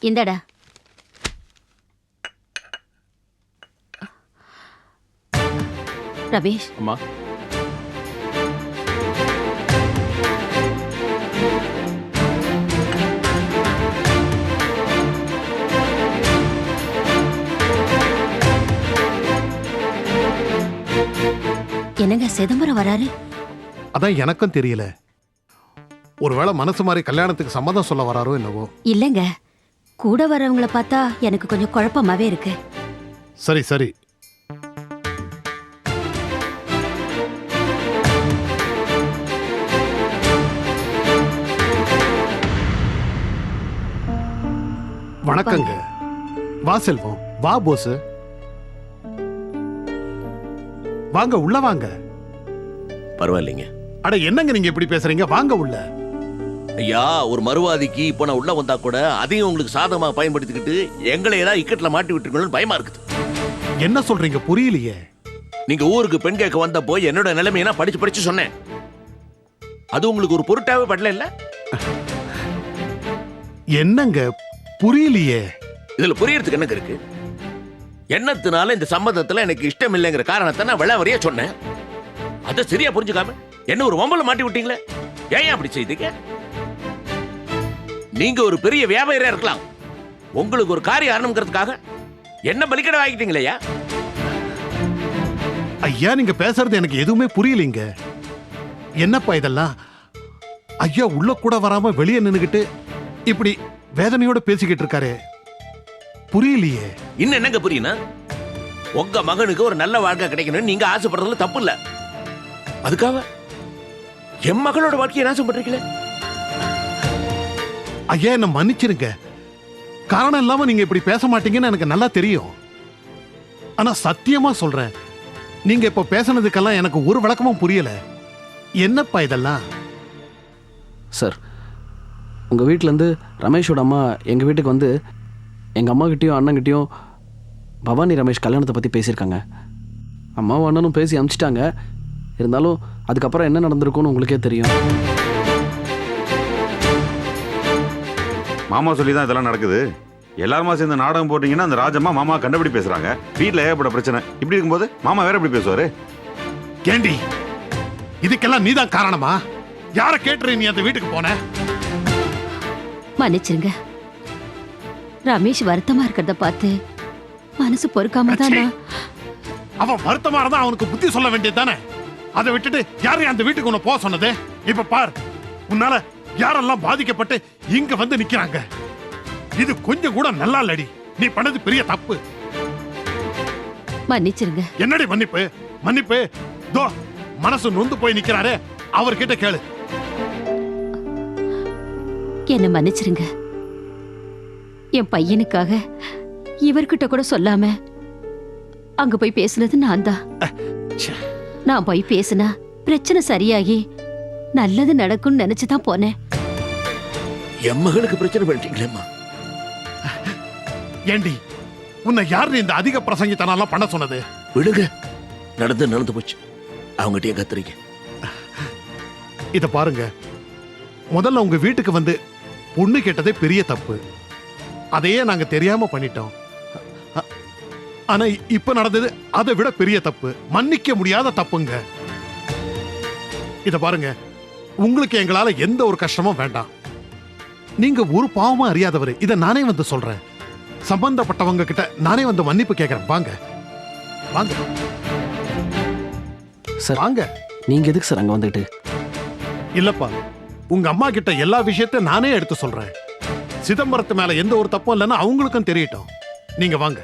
இந்தடா. ரமேஷ், அம்மா. என்னங்க சிதம்பரம் வராரு? அதான் எனக்கும் தெரியல. ஒருவேளை மனசு மாதிரி கல்யாணத்துக்கு சம்மதம் சொல்ல வராரோ என்னவோ. இல்லங்க, கூட வரவங்கள பார்த்தா எனக்கு கொஞ்சம் குழப்பமாவே இருக்கு. சரி சரி. வணக்கங்க. வா செல்வம், வா போஸ். வாங்க உள்ள வாங்க. பரவாயில்லைங்க. அட என்னங்க நீங்க இப்படி பேசுறீங்க? வாங்க உள்ள. ஐயா, ஒரு மறுவாதிக்கு இப்போ நான் உள்ள வந்தா கூட அதையும் உங்களுக்கு சாதகமா பயன்படுத்திக்கிட்டு எங்களை ஏதாவது இக்கட்ல மாட்டி விட்டுருக்கணும்னு பயமா இருக்குது. என்ன சொல்றீங்க? புரியலையே. நீங்க ஊருக்கு பெண் கேட்க வந்தப்போ என்னோட நிலைமையை நான் படிச்சு படிச்சு சொன்னேன். அது உங்களுக்கு ஒரு பொருட்டாவே படல இல்ல? என்னங்க புரியலையே. இதுல புரியறதுக்கு என்னங்க இருக்கு? எண்ணத்தினால இந்த சம்மதத்துல எனக்கு இஷ்டம் இல்லைங்கிற காரணத்தை நான் விளாவறியா சொன்னேன். அதை சரியா புரிஞ்சுக்காம என்ன ஒரு வம்பல மாட்டி விட்டீங்களே. ஏன் அப்படி செய்தீங்க? நீங்க ஒரு பெரிய வியாபாரியா இருக்கலாம். உங்களுக்கு ஒரு காரியம் ஆரம்பிக்கிறதுக்காக என்ன பலிக்கடை வாங்கிட்டீங்களா? ஐயா நீங்க பேசுறது எனக்கு எதுவுமே புரியலீங்க. என்னப்பா இதெல்லாம்? ஐயா உள்ள கூட வராம வெளியே நின்னுகிட்டு இப்படி வேதனையோட பேசிக்கிட்டு இருக்காரு. புரியலையே. இன்னும் என்னங்க புரியணும்? உங்க மகனுக்கு ஒரு நல்ல வாழ்க்கை கிடைக்கணும்னு நீங்க ஆசைப்படுறதுல தப்பு இல்ல. அதுக்காக என் மகளோட வாழ்க்கையை நாசம் பண்றீங்களே. ஐயா என்ன மன்னிச்சிருங்க. காரணம் இல்லாம நீங்க இப்படி பேச மாட்டீங்கன்னு எனக்கு நல்லா தெரியும். ஆனா சத்தியமா சொல்றேன், நீங்க இப்ப பேசுனதுக்கெல்லாம் எனக்கு ஒரு விளக்கமும் புரியல. என்னப்பா இதெல்லாம்? சார், உங்கள் வீட்டிலேருந்து ரமேஷோட அம்மா எங்கள் வீட்டுக்கு வந்து எங்கள் அம்மாக்கிட்டேயும் அண்ணங்கிட்டேயும் பவானி ரமேஷ் கல்யாணத்தை பற்றி பேசியிருக்காங்க. அம்மாவும் அண்ணனும் பேசி அனுப்பிச்சிட்டாங்க. இருந்தாலும் அதுக்கப்புறம் என்ன நடந்திருக்கும்னு உங்களுக்கே தெரியும். மாமா சொல்லி தான் இதெல்லாம் நடக்குது. எல்லாருமா சேர்ந்து நாடகம் போட்டீங்கன்னா அந்த ராஜம்மா மாமா கண்டபடி பேசுறாங்க. வீட்டில் ஏகப்பட்ட பிரச்சனை. இப்படி இருக்கும்போது மாமா வேற எப்படி பேசுவாரு? கேண்டி, இதுக்கெல்லாம் நீதான் காரணமா? யார கேட்டு நீ அந்த வீட்டுக்கு போன? மன்னிச்சிருங்க. ரமேஷ் வருத்தமா இருக்கிறத பார்த்து மனசு பொறுக்காம தான் நான். அவன் வருத்தமா இருந்தா அவனுக்கு புத்தி சொல்ல வேண்டியது தானே. அதை விட்டுட்டு யாரையும் அந்த வீட்டுக்கு உன்னை போக சொன்னது? இப்ப பார், உன்னால யாரெல்லாம் பாதிக்கப்பட்டு இங்க வந்து நிக்கிறாங்க. இது கொஞ்சம் கூட நல்லா இல்லடி. நீ பண்ணது பெரிய தப்பு. மன்னிச்சிருங்க. என்னடி மன்னிப்பு? மன்னிப்பு தோ மனசு நொந்து போய் நிக்கிறாரே, அவர்கிட்ட கேளு. என்ன மன்னிச்சிருங்க. என் பையனுக்காக இவர்கிட்ட கூட சொல்லாம அங்க போய் பேசுனது நான் தான். நான் போய் பேசினா பிரச்சனை சரியாகி நல்லது நடக்கும்னு நினைச்சுதான் போனேன். என் மகளுக்கு பிரச்சனை பண்ணிட்டீங்களேம்மா. ஏண்டி, உன்னை யாரு இந்த அதிக பிரசங்கித்தனெல்லாம் பண்ண சொன்னது? விடுங்க, நடந்து போச்சு. அவங்ககிட்டயே கத்துறீங்க. இத பாருங்க, முதல்ல உங்க வீட்டுக்கு வந்து பொண்ணு கேட்டதே பெரிய தப்பு. அதையே நாங்க தெரியாம பண்ணிட்டோம். ஆனா இப்ப நடந்தது அதை விட பெரிய தப்பு, மன்னிக்க முடியாத தப்புங்க. இத பாருங்க, உங்களுக்கு எங்களால எந்த ஒரு கஷ்டமும் வேண்டாம். நீங்க ஒரு பாவமும் அறியாதவர். இத நானே வந்து சொல்றேன். சம்பந்தப்பட்டவங்க கிட்ட நானே வந்து மன்னிப்பு கேட்கிறேன். வாங்க வாங்க சார், வாங்க. நீங்க எதுக்கு சார் அங்க வந்துட்டு? இல்லப்பா, உங்க அம்மா கிட்ட எல்லா விஷயத்தையும் நானே எடுத்து சொல்றேன். சிதம்பரத்து மேல எந்த ஒரு தப்பும் இல்லைன்னா அவங்களுக்கும் தெரியட்டும். நீங்க வாங்க.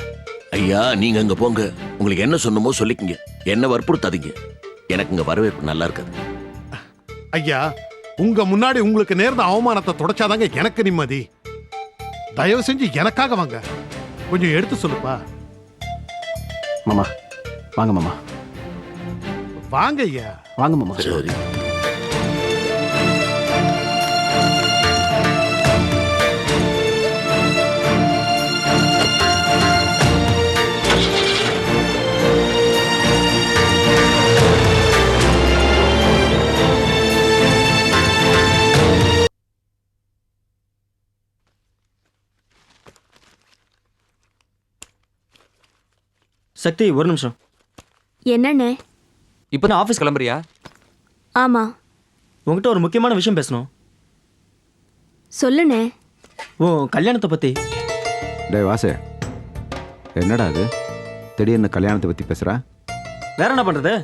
ஐயா, நீங்க அங்க போங்க. உங்களுக்கு என்ன சொன்னமோ சொல்லிக்கங்க. என்ன வற்புறுத்தாதீங்க. எனக்கு இங்க வரவேற்பு நல்லா இருக்காது. ஐயா, உங்க முன்னாடி உங்களுக்கு நேர்ந்த அவமானத்தை தொடச்சாதாங்க எனக்கு நிம்மதி. தயவு செஞ்சு எனக்காக வாங்க. கொஞ்சம் எடுத்து சொல்லுப்பா. மாமா வாங்க. மாமா வாங்க ஐயா. வாங்க மாமா. சரி. சக்தி ஒரு நிமிஷம். என்னண்ணே? இப்போ நான் ஆஃபீஸ் கிளம்புறியா? ஆமா. உங்ககிட்ட ஒரு முக்கியமான விஷயம் பேசணும். சொல்லுண்ணே. உன் கல்யாணத்தை பற்றி. டேய் வாசு, என்னடா அது திடீர்னு கல்யாணத்தை பற்றி பேசுகிறா? வேற என்ன பண்ணுறது?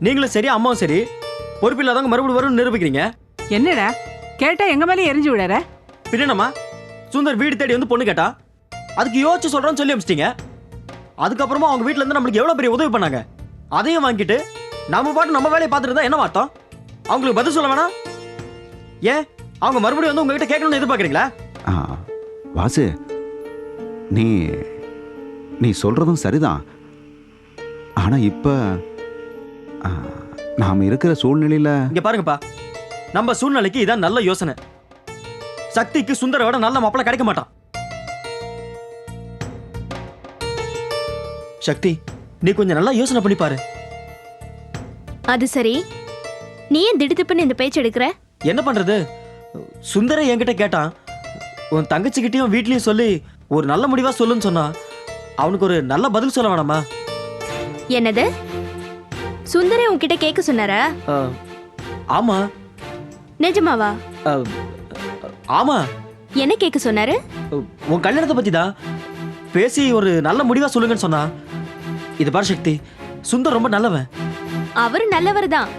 நீங்களும் சரி அம்மாவும் சரி பொறுப்பில்லாதவங்க மறுபடியும் வரும்னு நிரூபிக்கிறீங்க. என்னடா கேட்டா எங்க மேலே எரிஞ்சு விடற? பின்னமா சுந்தர் வீடு தேடி வந்து பொண்ணு கேட்டா அதுக்கு யோசிச்சு சொல்கிறோன்னு சொல்லி அமிச்சிட்டீங்க. அதுக்கப்புறமா அவங்க வீட்டில் இருந்து நம்மளுக்கு எவ்வளோ பெரிய உதவி பண்ணாங்க. அதையும் வாங்கிட்டு நம்ம பாட்டு நம்ம வேலையை பார்த்துட்டு இருந்தா என்ன அர்த்தம்? அவங்களுக்கு பதில் சொல்ல வேணாம்? ஏன் அவங்க மறுபடியும் வந்து உங்ககிட்ட கேட்கணும்னு எதிர்பார்க்குறீங்களா? வாசு, நீ நீ சொல்கிறதும் சரிதான். ஆனால் இப்போ நாம் இருக்கிற சூழ்நிலையில் இங்க பாருங்கப்பா, நம்ம சூழ்நிலைக்கு இதான் நல்ல யோசனை. சக்திக்கு சுந்தரை விட நல்ல மாப்பிள்ளை கிடைக்க மாட்டான். சக்தி, நீ கொஞ்சம் நல்லா யோசனை பண்ணி பாரு. அது சரி, நீ ஏன் திடுத்துப்புன்னு இந்த பேச்சு எடுக்கிற? என்ன பண்றது? சுந்தரை என்கிட்ட கேட்டான். உன் தங்கச்சிக்கிட்டையும் வீட்லயும் சொல்லி ஒரு நல்ல முடிவா சொல்லுன்னு சொன்னா அவனுக்கு ஒரு நல்ல பதில் சொல்ல வேணாமா? என்னது? சுந்தரே உன்கிட்ட கேட்க சொன்னாரா? ஆமா. நிஜமாவா? ஆமா. என்ன கேட்க சொன்னாரு? உன் கல்யாணத்தை பத்தி தான் பேசி ஒரு நல்ல முடிவா சொல்லுங்கன்னு சொன்னா. இது பாரு சக்தி, சுந்தர் ரொம்ப நல்லவன். அவரு நல்லவர் தான்.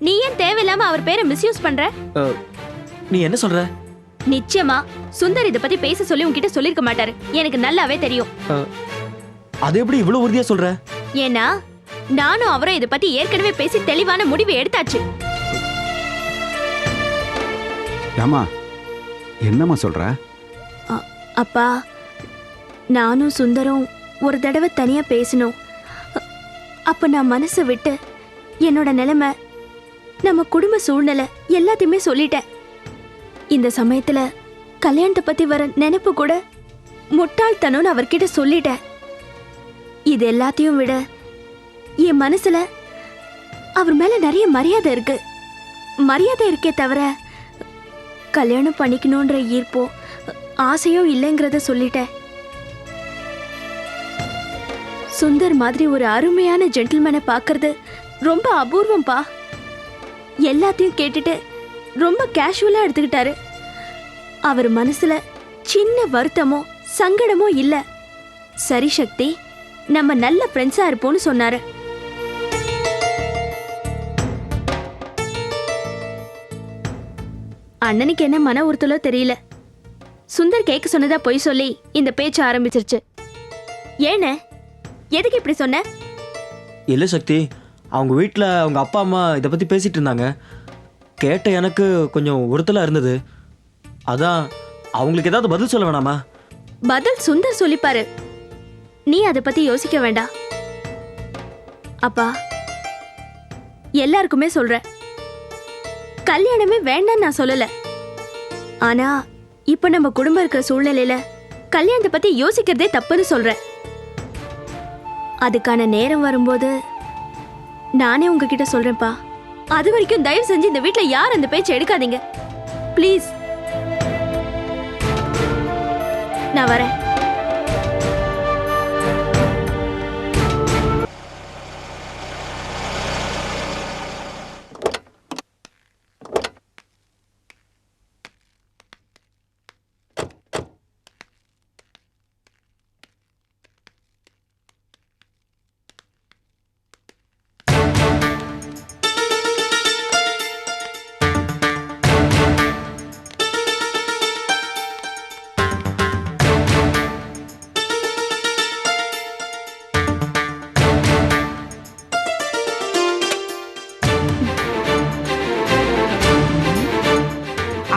நீ ஏன் தேவையில்லாம அவர் பேரை மிஸ்யூஸ் பண்ற? நீ என்ன சொல்ற? நிச்சயமா சுந்தர் இத பத்தி பேச சொல்லி உன்கிட்ட சொல்லிருக்க மாட்டாரு. எனக்கு நல்லாவே தெரியும். அது எப்படி இவ்வளவு உறுதியா சொல்ற? ஏன்னா நானும் அவரும் இத பத்தி ஏற்கனவே பேசி தெளிவான முடிவு எடுத்தாச்சு. ஏமா என்னம்மா சொல்ற? அப்பா, நானும் சுந்தரும் ஒரு தடவை தனியா பேசணும். அப்ப நான் மனசை விட்டு என்னோட நிலைமை, நம்ம குடும்ப சூழ்நிலை எல்லாத்தையுமே சொல்லிட்டேன். இந்த சமயத்துல கல்யாணத்தை பத்தி வர நினைப்பு கூட முட்டாள்தனம்னு அவர்கிட்ட சொல்லிட்டேன். இது எல்லாத்தையும் விட என் மனசுல அவர் மேல நிறைய மரியாதை இருக்கு. மரியாதை இருக்கே தவிர கல்யாணம் பண்ணிக்கணும்ன்ற ஈர்ப்போ ஆசையோ இல்லைங்கிறத சொல்லிட்டேன். சுந்தர் மாதிரி ஒரு அருமையான ஜென்டில்மேனை பார்க்கறது ரொம்ப அபூர்வம்பா. எல்லாத்தையும் கேட்டுட்டு ரொம்ப கேஷுவலா எடுத்துக்கிட்டாரு. அவர் மனசுல சின்ன வருத்தமோ சங்கடமோ இல்ல. சரி சக்தி, நம்ம நல்ல ஃப்ரெண்ட்ஸா இருப்போம்னு சொன்னாரு. அண்ணனுக்கு என்ன மன உறுத்தலோ தெரியல. சுந்தர் கேட்க சொன்னதா பொய் சொல்லி இந்த பேச்சு ஆரம்பிச்சிருச்சு. ஏன எதுக்கு இப்படி சொன்ன? இல்ல சக்தி, அவங்க வீட்டில் அவங்க அப்பா அம்மா இதை பத்தி பேசிட்டு இருந்தாங்க. கேட்ட எனக்கு கொஞ்சம் உறுத்தலா இருந்தது. அதான் அவங்களுக்கு ஏதாவது பதில் சொல்ல வேணாமா? பதில் சுந்தர் சொல்லிப்பாரு. நீ அதை பத்தி யோசிக்க வேண்டாம். அப்பா, எல்லாருக்குமே சொல்றேன், கல்யாணமே வேண்டான்னு நான் சொல்லல. ஆனா இப்ப நம்ம குடும்பம் இருக்கிற சூழ்நிலையில கல்யாணத்தை பத்தி யோசிக்கிறதே தப்புன்னு சொல்றேன். அதுக்கான நேரம் வரும்போது நானே உங்ககிட்ட சொல்றேன்ப்பா. அது வரைக்கும் தயவு செஞ்சு இந்த வீட்ல யார் அந்த பேச்சை எடுக்காதீங்க ப்ளீஸ். நான் வரேன்.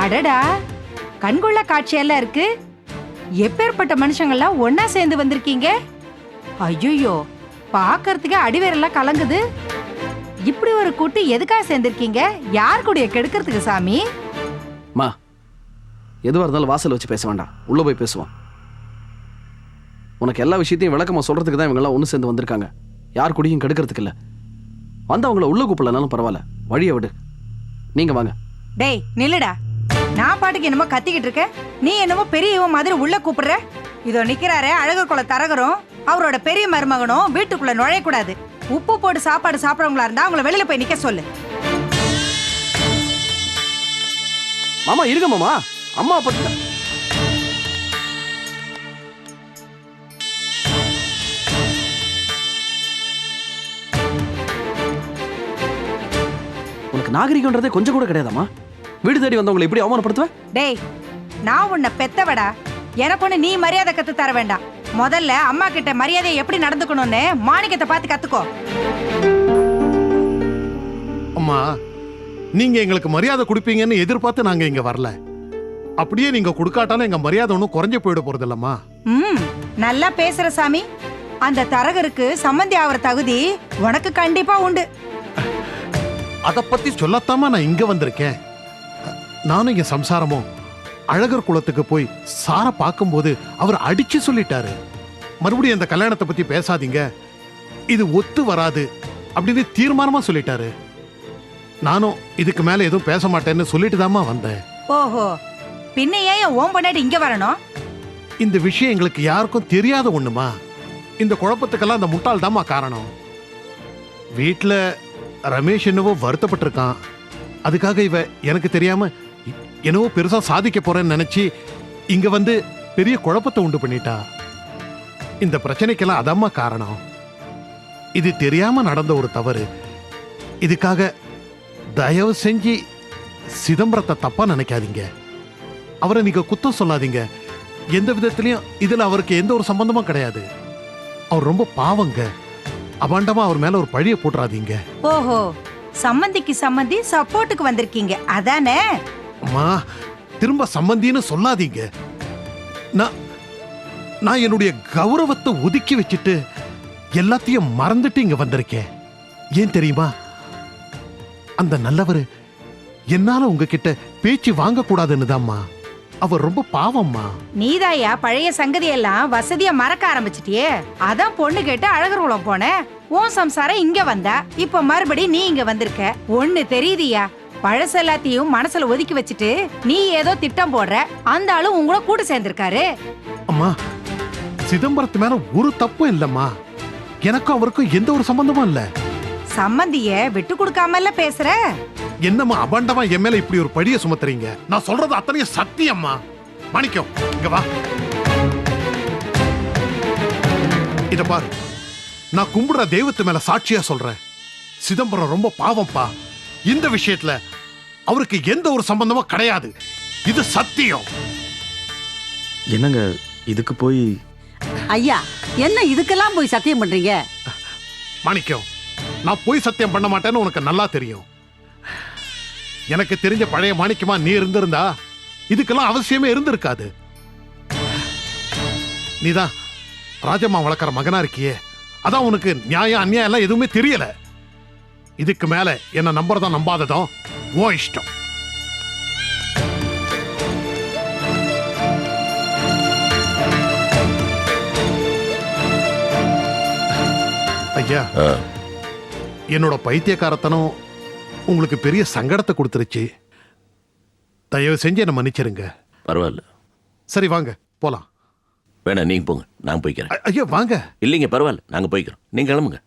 அடடா, கண்கொள்ள காட்சியெல்லாம் இருக்கு. எப்பேற்பட்ட மனுஷங்கள்லாம் ஒன்னா சேர்ந்து வந்திருக்கீங்க. ஐயோ, பாக்கறதுக்கு அடிவேரெல்லாம் கலங்குது. இப்படி ஒரு கூட்டு எதுக்காக சேர்ந்திருக்கீங்க? யார் கூடய கெடுக்கிறதுக்கு சாமி? மா, எதுவாக இருந்தாலும் வாசல் வச்சு பேச வேண்டாம், உள்ள போய் பேசுவோம். உனக்கு எல்லா விஷயத்தையும் விளக்கமா சொல்றதுக்கு தான் இவங்கெல்லாம் ஒன்று சேர்ந்து வந்திருக்காங்க. யார் கூடயும் கெடுக்கிறதுக்கு இல்லை. வந்து அவங்கள உள்ள கூப்பிடலனாலும் பரவாயில்ல, வழியை விடு. நீங்க வாங்க. டேய் நில்லுடா. நான் பாட்டுக்கு என்னமோ கத்திக்கிட்டு இருக்க, நீ என்னமோ பெரியவ மாதிரி உள்ள கூப்பிடுற. இதோ நிக்கிறாரே அழகு குல தரகரும், அவரோட பெரிய மருமகனும் வீட்டுக்குள்ள நுழையக்கூடாது. உப்பு போட்டு சாப்பாடு சாப்பிடறவங்களா இருந்தா அவங்கள வெளியில போய் நிக்க சொல்லு. மாமா இருங்க மாமா, அம்மா பத்தி உனக்கு நாகரிகம்ன்றதே கொஞ்சம் கூட கிடையாதாம்மா? வீடு தேடி வந்தவங்களை இப்படி அவமானப்படுத்துவேன்? டேய், நான் உன்னை பெத்தவடா. எனக்கு ஒண்ணு நீ மரியாதை கத்து தர வேண்டாம். முதல்ல அம்மா கிட்ட மரியாதையை எப்படி நடந்துக்கணும்னு மாணிக்கத்தை பார்த்து கத்துக்கோ. அம்மா, நீங்க எங்களுக்கு மரியாதை கொடுப்பீங்கன்னு எதிர்பார்த்து நாங்க இங்க வரல. அப்படியே நீங்க கொடுக்காட்டாலும் எங்க மரியாதை ஒன்றும் குறைஞ்சு போயிட போறது இல்லம்மா. நல்லா பேசுற சாமி. அந்த தரகருக்கு சம்மந்தி ஆகிற தகுதி உனக்கு கண்டிப்பா உண்டு. அத பத்தி சொல்லத்தாமா நான் இங்க வந்திருக்கேன். நானும் என் சம்சாரமும் அழகர் குலத்துக்கு போய் சார பார்க்கும்போது அவர் அடிச்சு சொல்லிட்டாரு, மறுபடியும் அந்த கல்யாணத்தை பத்தி பேசாதீங்க, இது ஒத்து வராது அப்படின்னு தீர்மானமா சொல்லிட்டாரு. நானும் இதுக்கு மேல எதுவும் பேச மாட்டேன்னு சொல்லிட்டு தாமா வந்தேன். ஓஹோ, பின்ன ஏன் ஓம் பண்ணாடி இங்க வரணும்? இந்த விஷயம் எங்களுக்கு யாருக்கும் தெரியாத ஒண்ணுமா. இந்த குழப்பத்துக்கெல்லாம் அந்த முட்டாள் தாமா காரணம். வீட்டுல ரமேஷ் என்னவோ வருத்தப்பட்டிருக்கான். அதுக்காக இவ எனக்கு தெரியாம என்னவோ பெருசா சாதிக்க போறேன்னு நினைச்சு இங்க வந்து பெரிய குழப்பத்தை உண்டு பண்ணிட்டா. இந்த பிரச்சனைக்கெல்லாம் அதாம்மா காரணம். இது தெரியாம நடந்த ஒரு தவறு. இதுக்காக தயவு செஞ்சு சிதம்பரத்தை தப்பா நினைக்காதீங்க. அவரை நீங்க குத்தம் சொல்லாதீங்க. எந்த விதத்திலையும் இதுல அவருக்கு எந்த ஒரு சம்பந்தமும் கிடையாது. அவர் ரொம்ப பாவங்க. அபாண்டமா அவர் மேல ஒரு பழிய போட்டுறாதீங்க. ஓஹோ, சம்மந்திக்கு சம்மந்தி சப்போர்ட்டுக்கு வந்திருக்கீங்க அதானே? அம்மா, திரும்ப சம்பந்தின்னு சொல்லாதீங்க. நான் என்னுடைய கௌரவத்தை ஒதுக்கி வச்சுட்டு எல்லாத்தையும் மறந்துட்டு இங்க வந்திருக்கேன். ஏன் தெரியுமா? அந்த நல்லவர் என்னால உங்ககிட்ட பேச்சு வாங்க கூடாதுன்னு தான்மா. அவர் ரொம்ப பாவம்மா. நீதாயா பழைய சங்கதியெல்லாம் வசதியா மறக்க ஆரம்பிச்சிட்டியே. அதான் பொண்ணு கேட்டு அழகர் குளம் போனேன். உன் சம்சாரம் இங்க வந்தா, இப்ப மறுபடி நீ இங்க வந்திருக்க. ஒண்ணு தெரியுதியா, பழச எல்லாத்தையும் மனசுல ஒதுக்கி வச்சுட்டு நீ ஏதோ திட்டம் போடுற. அந்த ஆளு உங்கள கூட சேர்ந்திருக்காரு. அம்மா, சிதம்பரத்து மேல ஒரு தப்பும் இல்லம்மா. எனக்கும் அவருக்கும் எந்த ஒரு சம்பந்தமும் இல்ல. சம்பந்திய விட்டு கொடுக்காமல பேசுற. என்னம்மா அபாண்டமா என் மேல இப்படி ஒரு பழிய சுமத்துறீங்க? நான் சொல்றது அத்தனையும் சத்தியம்மா. மாணிக்கம், இங்க வா. இத பாரு, நான் கும்பிடுற தெய்வத்து மேல சாட்சியா சொல்றேன். சிதம்பரம் ரொம்ப பாவம்ப்பா. இந்த விஷயத்துல அவருக்கு எந்த ஒரு சம்பந்தமும் கிடையாது. இது சத்தியம். என்னங்க இதுக்கு போய்? ஐயா, என்ன இதுக்கெல்லாம் போய் சத்தியம் பண்றீங்க? மாணிக்கம், நான் போய் சத்தியம் பண்ண மாட்டேன்னு உனக்கு நல்லா தெரியும். எனக்கு தெரிஞ்ச பழைய மாணிக்கமா நீ இருந்திருந்தா இதுக்கெல்லாம் அவசியமே இருந்திருக்காது. நீதான் ராஜம்மா வளர்க்குற மகனா இருக்கியே, அதான் உனக்கு நியாயம் அநியாயம் எல்லாம் எதுவுமே தெரியல. இதுக்கு மேல என்ன நம்புறதும் நம்பாததும் உன் இஷ்டம். ஐயா, என்னோட பைத்தியக்காரத்தனம் உங்களுக்கு பெரிய சங்கடத்தை கொடுத்துருச்சு. தயவு செஞ்சு என்ன மன்னிச்சிருங்க. பரவாயில்ல. சரி வாங்க போலாம். வேணா நீங்க போங்க, நான் போய்க்கிறேன். ஐயா வாங்க. இல்லைங்க பரவாயில்ல, நாங்க போய்க்கிறோம், நீங்க கிளம்புங்க.